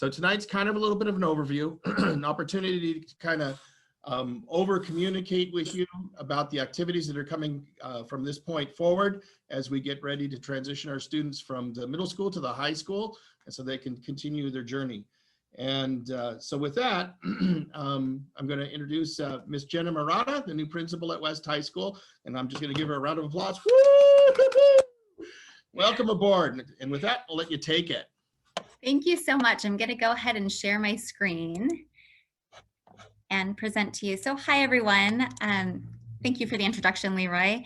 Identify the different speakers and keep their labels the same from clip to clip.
Speaker 1: So tonight's kind of a little bit of an overview, an opportunity to kind of over communicate with you about the activities that are coming from this point forward as we get ready to transition our students from the middle school to the high school, and so they can continue their journey. And so with that, I'm going to introduce Miss Jenna Murata, the new principal at West High School, and I'm just going to give her a round of applause. Woo! Welcome aboard. And with that, I'll let you take it.
Speaker 2: Thank you so much. I'm going to go ahead and share my screen and present to you. So hi, everyone. Thank you for the introduction, Leroy.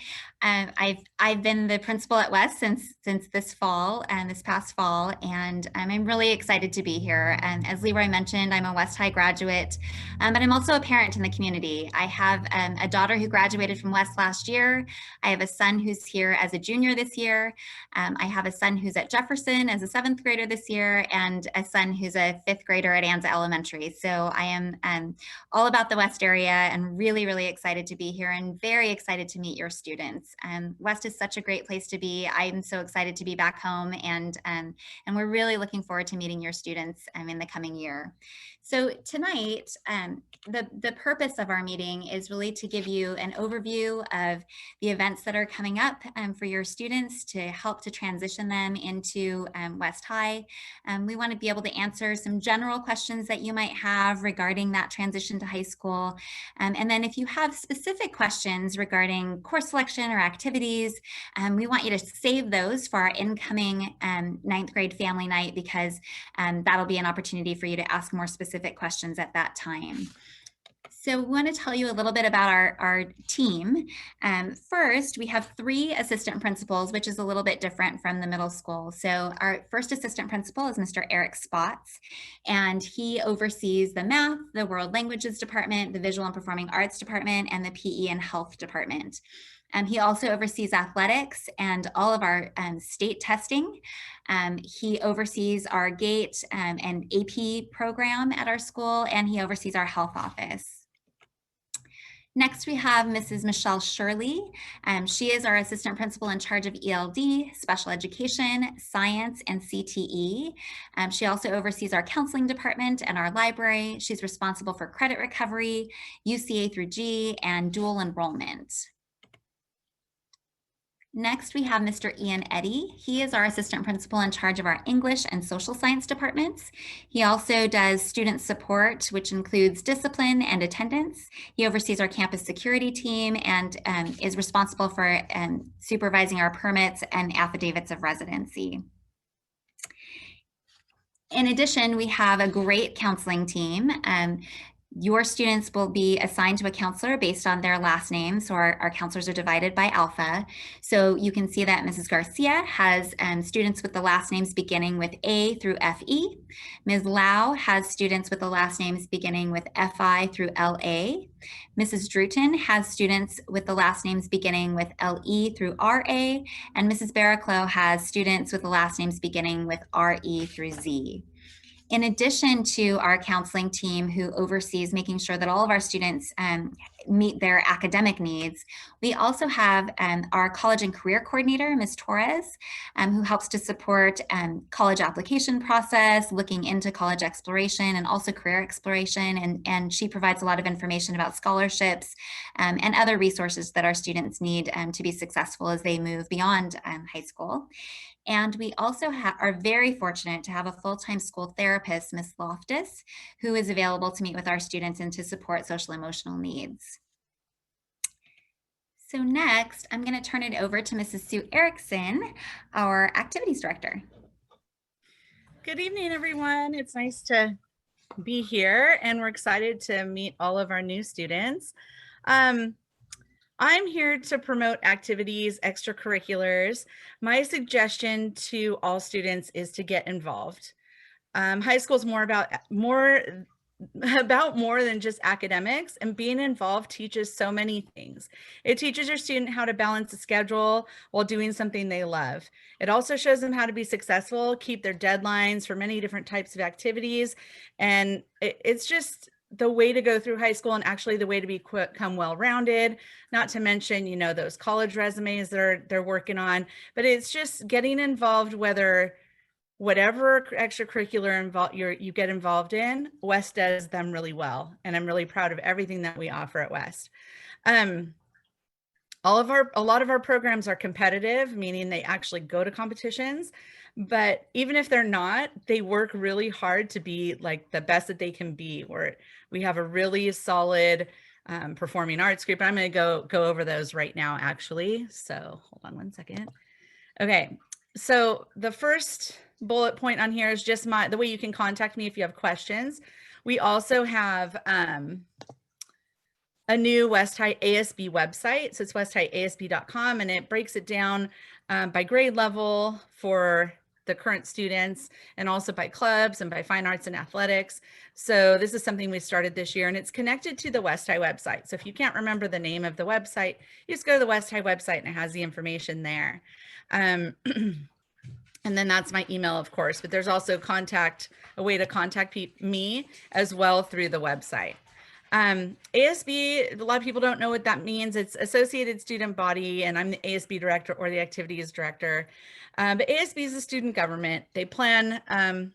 Speaker 2: I've been the principal at West since this fall and this past fall, and I'm really excited to be here. And as Leroy mentioned, I'm a West High graduate, but I'm also a parent in the community. I have a daughter who graduated from West last year. I have a son who's here as a junior this year. I have a son who's at Jefferson as a 7th grader this year, and a son who's a 5th grader at Anza Elementary. So I am all about the West area and really, really excited to be here and very excited to meet your students. West is such a great place to be. I'm so excited to be back home, and we're really looking forward to meeting your students in the coming year. So tonight, the purpose of our meeting is really to give you an overview of the events that are coming up for your students to help to transition them into West High. We want to be able to answer some general questions that you might have regarding that transition to high school. And then if you have specific questions regarding course selection or activities, we want you to save those for our incoming 9th grade family night, because that'll be an opportunity for you to ask more specific questions at that time. So we want to tell you a little bit about our team. First, we have 3 assistant principals, which is a little bit different from the middle school. So our first assistant principal is Mr. Eric Spots, and he oversees the math, the world languages department, the visual and performing arts department, and the PE and health department. He also oversees athletics and all of our state testing. He oversees our GATE and AP program at our school, and he oversees our health office. Next, we have Mrs. Michelle Shirley. She is our assistant principal in charge of ELD, special education, science, and CTE. She also oversees our counseling department and our library. She's responsible for credit recovery, UCA through G, and dual enrollment. Next, we have Mr. Ian Eddy. He is our assistant principal in charge of our English and social science departments. He also does student support, which includes discipline and attendance. He oversees our campus security team and is responsible for supervising our permits and affidavits of residency. In addition, we have a great counseling team. Your students will be assigned to a counselor based on their last name. So our counselors are divided by alpha. So you can see that Mrs. Garcia has students with the last names beginning with A through FE. Ms. Lau has students with the last names beginning with FI through LA. Mrs. Druten has students with the last names beginning with LE through RA. And Mrs. Barraclough has students with the last names beginning with RE through Z. In addition to our counseling team, who oversees making sure that all of our students meet their academic needs, we also have our college and career coordinator, Ms. Torres, who helps to support college application process, looking into college exploration and also career exploration. And she provides a lot of information about scholarships and other resources that our students need to be successful as they move beyond high school. And we also are very fortunate to have a full-time school therapist, Ms. Loftus, who is available to meet with our students and to support social emotional needs. So next, I'm going to turn it over to Mrs. Sue Erickson, our activities director.
Speaker 3: Good evening, everyone. It's nice to be here, and we're excited to meet all of our new students. I'm here to promote activities, extracurriculars. My suggestion to all students is to get involved. High school is more than just academics, and being involved teaches so many things. It teaches your student how to balance a schedule while doing something they love. It also shows them how to be successful, keep their deadlines for many different types of activities. And it's just the way to go through high school, and actually the way to become well-rounded, not to mention, you know, those college resumes they're working on. But it's just getting involved, whether whatever extracurricular you get involved in, West does them really well. And I'm really proud of everything that we offer at West. A lot of our programs are competitive, meaning they actually go to competitions, but even if they're not, they work really hard to be like the best that they can be. We have a really solid performing arts group. I'm going to go over those right now, actually. So hold on one second. Okay. So the first bullet point on here is just the way you can contact me if you have questions. We also have a new West High ASB website. So it's westhighyasb.com, and it breaks it down by grade level for the current students, and also by clubs and by fine arts and athletics. So this is something we started this year, and it's connected to the West High website. So if you can't remember the name of the website, you just go to the West High website and it has the information there. And then that's my email, of course, but there's also a way to contact me as well through the website. ASB, a lot of people don't know what that means. It's Associated Student Body, and I'm the ASB director or the activities director. But ASB is a student government. They plan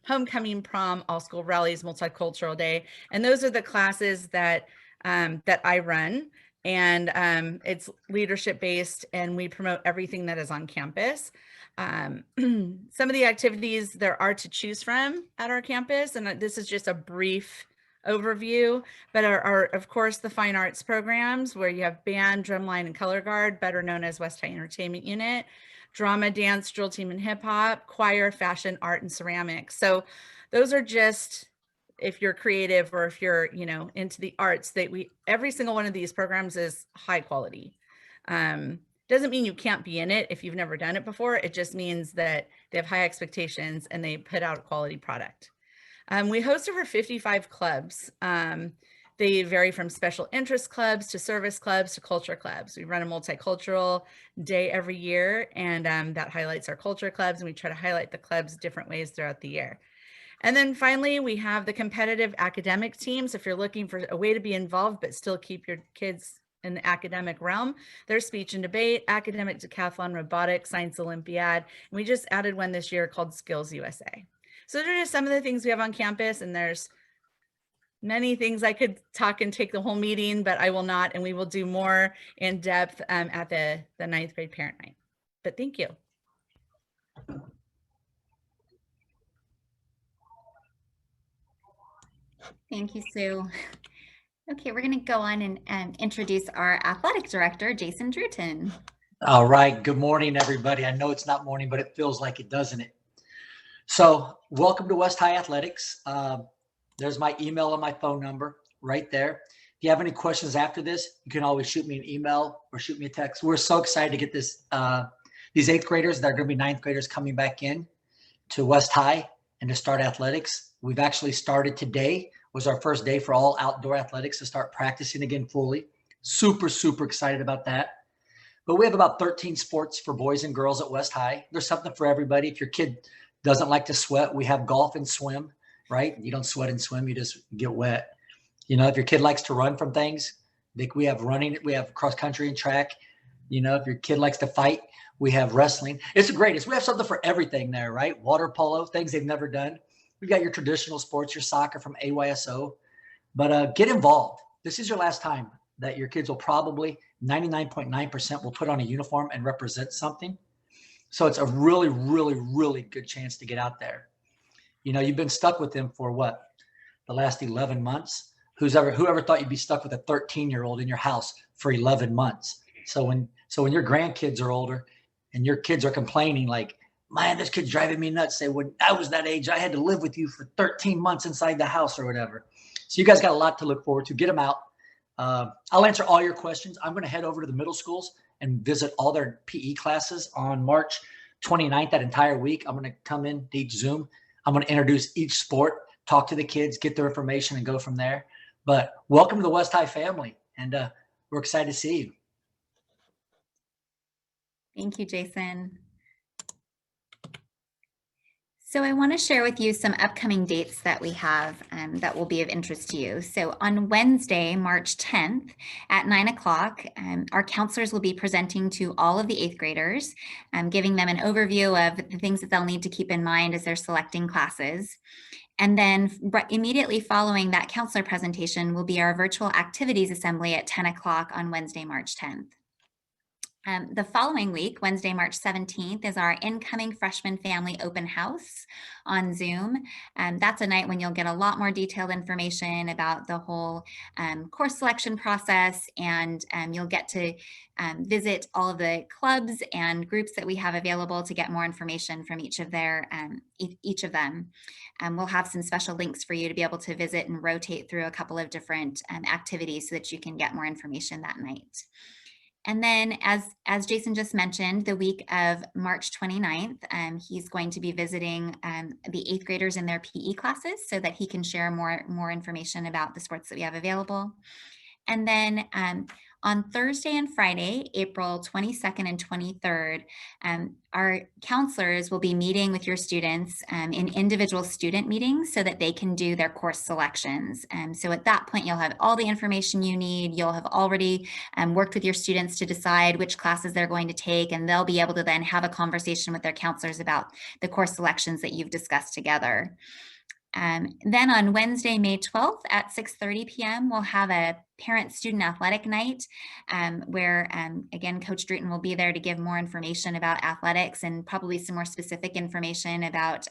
Speaker 3: homecoming, prom, all school rallies, multicultural day. And those are the classes that I run. And it's leadership based, and we promote everything that is on campus. Some of the activities there are to choose from at our campus, and this is just a brief overview, but are of course the fine arts programs where you have band, drumline, and color guard, better known as West High Entertainment Unit, drama, dance, drill team, and hip hop, choir, fashion, art, and ceramics. So those are just, if you're creative or if you're, into the arts, every single one of these programs is high quality. Doesn't mean you can't be in it if you've never done it before. It just means that they have high expectations and they put out a quality product. We host over 55 clubs. They vary from special interest clubs to service clubs to culture clubs. We run a multicultural day every year, and that highlights our culture clubs, and we try to highlight the clubs different ways throughout the year. And then finally, we have the competitive academic teams. If you're looking for a way to be involved but still keep your kids in the academic realm, there's speech and debate, academic decathlon, robotics, science Olympiad, and we just added one this year called Skills USA. So those are just some of the things we have on campus, and there's many things I could talk and take the whole meeting, but I will not, and we will do more in depth at the 9th grade parent night. But thank you.
Speaker 2: Thank you, Sue. Okay, we're going to go on and introduce our athletic director, Jason Druten.
Speaker 4: All right. Good morning, everybody. I know it's not morning, but it feels like it, doesn't it? So welcome to West High Athletics. There's my email and my phone number right there. If you have any questions after this, you can always shoot me an email or shoot me a text. We're so excited to get these 8th graders that are going to be 9th graders coming back in to West High and to start athletics. We've actually started today, was our first day for all outdoor athletics to start practicing again fully. Super, super excited about that. But we have about 13 sports for boys and girls at West High. There's something for everybody. If your kid doesn't like to sweat, we have golf and swim, right? You don't sweat and swim, you just get wet. If your kid likes to run from things, we have running, we have cross country and track. If your kid likes to fight, we have wrestling. It's the greatest. We have something for everything there, right? Water polo, things they've never done. We've got your traditional sports, your soccer from AYSO. But get involved. This is your last time that your kids will probably, 99.9% will put on a uniform and represent something. So it's a really, really, really good chance to get out there. You've been stuck with them for what? The last 11 months? Whoever thought you'd be stuck with a 13-year-old in your house for 11 months? So when your grandkids are older and your kids are complaining like, man, this kid's driving me nuts. Say, when I was that age, I had to live with you for 13 months inside the house or whatever. So you guys got a lot to look forward to. Get them out. I'll answer all your questions. I'm going to head over to the middle schools and visit all their PE classes on March 29th, that entire week. I'm going to come in to each Zoom. I'm going to introduce each sport, talk to the kids, get their information, and go from there. But welcome to the West High family, and we're excited to see you.
Speaker 2: Thank you, Jason. So I want to share with you some upcoming dates that we have that will be of interest to you. So on Wednesday, March 10th at 9 o'clock, our counselors will be presenting to all of the 8th graders, giving them an overview of the things that they'll need to keep in mind as they're selecting classes. And then immediately following that counselor presentation will be our virtual activities assembly at 10 o'clock on Wednesday, March 10th. The following week, Wednesday, March 17th, is our incoming freshman family open house on Zoom. That's a night when you'll get a lot more detailed information about the whole course selection process, and you'll get to visit all of the clubs and groups that we have available to get more information from each of them. We'll have some special links for you to be able to visit and rotate through a couple of different activities so that you can get more information that night. And then as Jason just mentioned, the week of March 29th, he's going to be visiting the 8th graders in their PE classes so that he can share more information about the sports that we have available. And then on Thursday and Friday, April 22nd and 23rd, our counselors will be meeting with your students in individual student meetings so that they can do their course selections. So at that point, you'll have all the information you need. You'll have already worked with your students to decide which classes they're going to take, and they'll be able to then have a conversation with their counselors about the course selections that you've discussed together. Then on Wednesday, May 12th at 6:30 p.m., we'll have a parent-student athletic night where, again, Coach Druten will be there to give more information about athletics and probably some more specific information about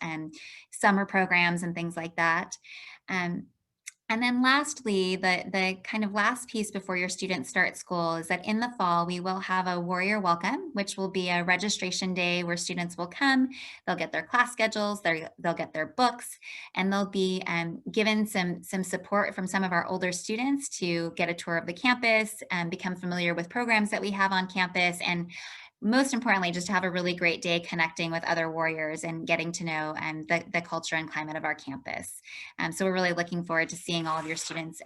Speaker 2: summer programs and things like that. And then lastly, the kind of last piece before your students start school is that in the fall, we will have a Warrior Welcome, which will be a registration day where students will come, they'll get their class schedules, they'll get their books, and they'll be given some support from some of our older students to get a tour of the campus and become familiar with programs that we have on campus, and most importantly, just to have a really great day connecting with other warriors and getting to know the culture and climate of our campus. So we're really looking forward to seeing all of your students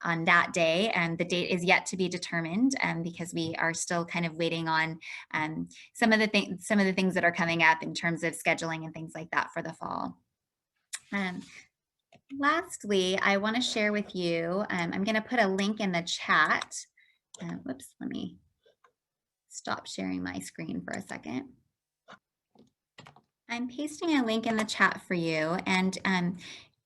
Speaker 2: on that day. And the date is yet to be determined because we are still kind of waiting on some of the things that are coming up in terms of scheduling and things like that for the fall. Lastly, I want to share with you, I'm going to put a link in the chat. Whoops, let me stop sharing my screen for a second. I'm pasting a link in the chat for you, and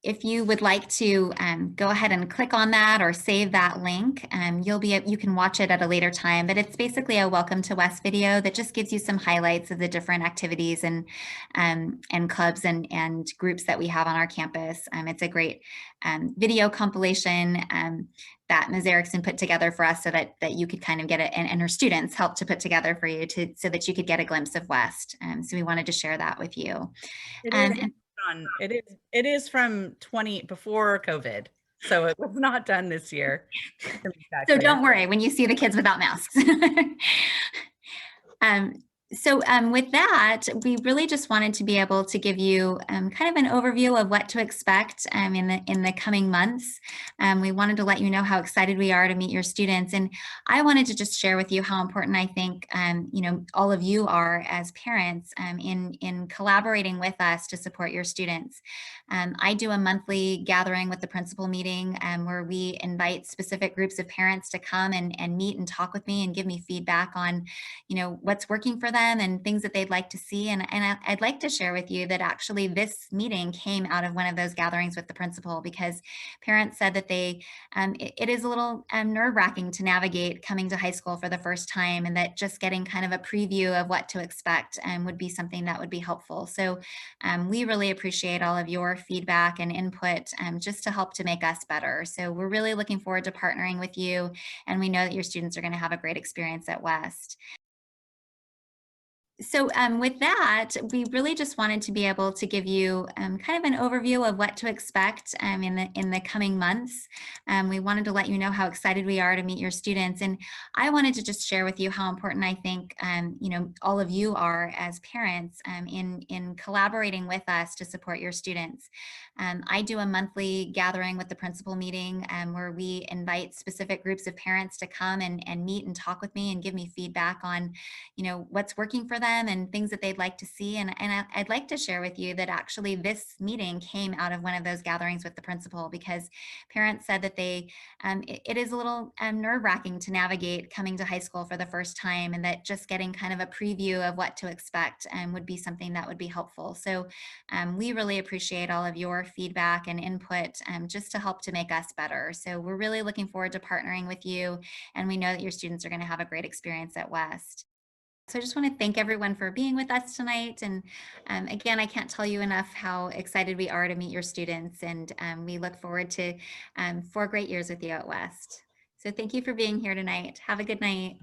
Speaker 2: if you would like to go ahead and click on that or save that link, you can watch it at a later time, but it's basically a Welcome to West video that just gives you some highlights of the different activities and clubs and groups that we have on our campus. It's a great video compilation that Ms. Erickson put together for us so that you could kind of get it, and her students helped to put together for you so that you could get a glimpse of West. So we wanted to share that with you.
Speaker 3: It is from before COVID, so it was not done this year.
Speaker 2: So don't worry when you see the kids without masks. So with that, we really just wanted to be able to give you kind of an overview of what to expect in the coming months. We wanted to let you know how excited we are to meet your students, and I wanted to just share with you how important I think all of you are as parents in collaborating with us to support your students. I do a monthly gathering with the principal meeting where we invite specific groups of parents to come and meet and talk with me and give me feedback on what's working for them and things that they'd like to see. And I'd like to share with you that actually this meeting came out of one of those gatherings with the principal, because parents said that it is a little nerve-wracking to navigate coming to high school for the first time, and that just getting kind of a preview of what to expect would be something that would be helpful. So we really appreciate all of your feedback and input just to help to make us better. So we're really looking forward to partnering with you, and we know that your students are going to have a great experience at West. So with that, we really just wanted to be able to give you kind of an overview of what to expect in the coming months. We wanted to let you know how excited we are to meet your students, and I wanted to just share with you how important I think all of you are as parents in collaborating with us to support your students. I do a monthly gathering with the principal meeting where we invite specific groups of parents to come and meet and talk with me and give me feedback on what's working for them them and things that they'd like to see. And I'd like to share with you that actually this meeting came out of one of those gatherings with the principal, because parents said that it is a little nerve-wracking to navigate coming to high school for the first time, and that just getting kind of a preview of what to expect would be something that would be helpful. So we really appreciate all of your feedback and input just to help to make us better. So we're really looking forward to partnering with you, and we know that your students are going to have a great experience at West. So I just want to thank everyone for being with us tonight. And again, I can't tell you enough how excited we are to meet your students, and we look forward to 4 great years with you at West. So thank you for being here tonight. Have a good night.